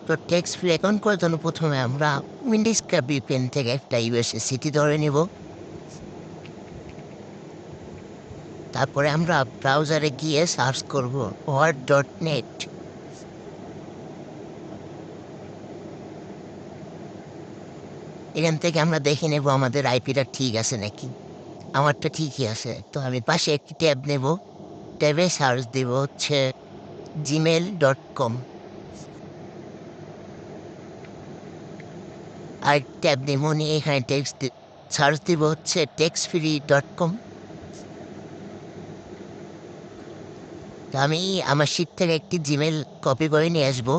তো text free account করার জন্য প্রথমে আমরা উইন্ডোজ VPN থেকে একটা ইউএসএসডি ধরে নিব। তারপরে আমরা ব্রাউজারে গিয়ে সার্চ করব word.net। এখান থেকে আমরা দেখে নেব আমাদের আইপিটা ঠিক আছে নাকি। আমারটা ঠিকই আছে। তো আমি পাশে একটি ট্যাব নেব। ট্যাবে সার্চ দেব হচ্ছে gmail.com। আর ট্যাব নেব নিয়ে এখানে সার্চ দেব হচ্ছে textfree.com। তো আমি আমার শীট থেকে একটি জিমেল কপি করে নিয়ে আসবো।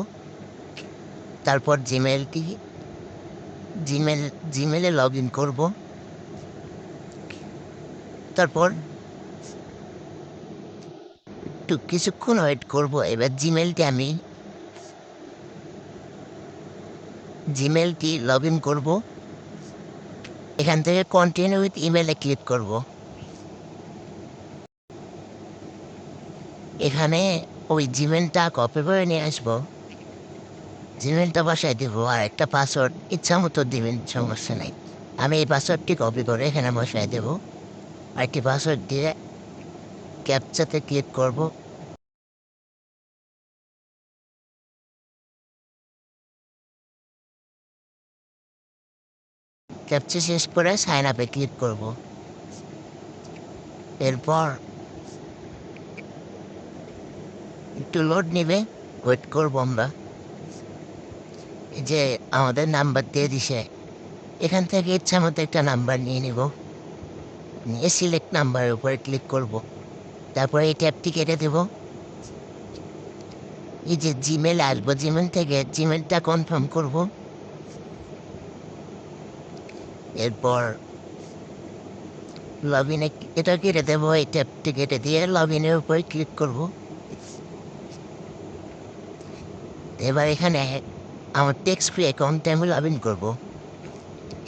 তারপর জিমেলে লগ ইন করবো। তারপর একটু কিছুক্ষণ ওয়েট করবো। এবার জিমেলটি লগ ইন করবো। এখান থেকে কন্টিনিউ উইথ ইমেলে ক্লিক করব। এখানে ওই জিমেলটা কপি করে নিয়ে আসবো। জিমেলটা বাসায় দেবো আর একটা পাসওয়ার্ড ইচ্ছা মতো দিবেন, সমস্যা নাই। আমি এই পাসওয়ার্ডটি কপি করে এখানে বসায় দেবো। আর একটি পাসওয়ার্ড দিয়ে ক্যাপচাতে ক্লিক করব। ক্যাপচা শেষ করে সাইন আপে ক্লিক করব। এরপর একটু লোড নেবে, ওয়েট করবো আমরা। এই যে আমাদের নাম্বার দিয়ে দিছে, এখান থেকে ইচ্ছা মতো একটা নাম্বার নিয়ে নিব। নিয়ে সিলেক্ট নাম্বারের উপরে ক্লিক করব। তারপরে এই ট্যাবটি কেটে দেব। এই যে জিমেল আসবো, জিমেল থেকে জিমেলটা কনফার্ম করব। এরপর লগ ইনে এটা কেটে দেবো। এই ট্যাবটি কেটে দিয়ে লগ ইনের উপরে ক্লিক করব। এবার এখানে আমার টেক্সট ফ্রি অ্যাকাউন্টে আমি লগ ইন করবো।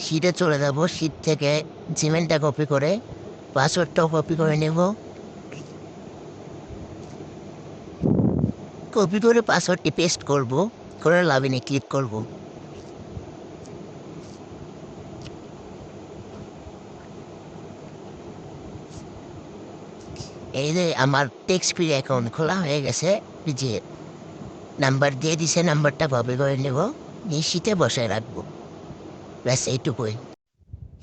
শিটে চলে যাব। শিট থেকে জিমেলটা কপি করে পাসওয়ার্ডটাও কপি করে নেব। কপি করে পাসওয়ার্ডটি পেস্ট করব, করে লগ ইনে ক্লিক করব। এই যে আমার টেক্সট ফ্রি অ্যাকাউন্ট খোলা হয়ে গেছে। এই যে নাম্বার দিয়ে দিছে, নাম্বারটা কপি করে নেব, নিয়ে শিটে বসায় রাখবো। ব্যাস এইটুকুই।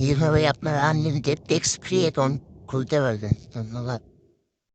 এইভাবে আপনারা আনলিমিটেড টেক্সট ফ্রি অ্যাকাউন্ট খুলতে পারবেন। ধন্যবাদ।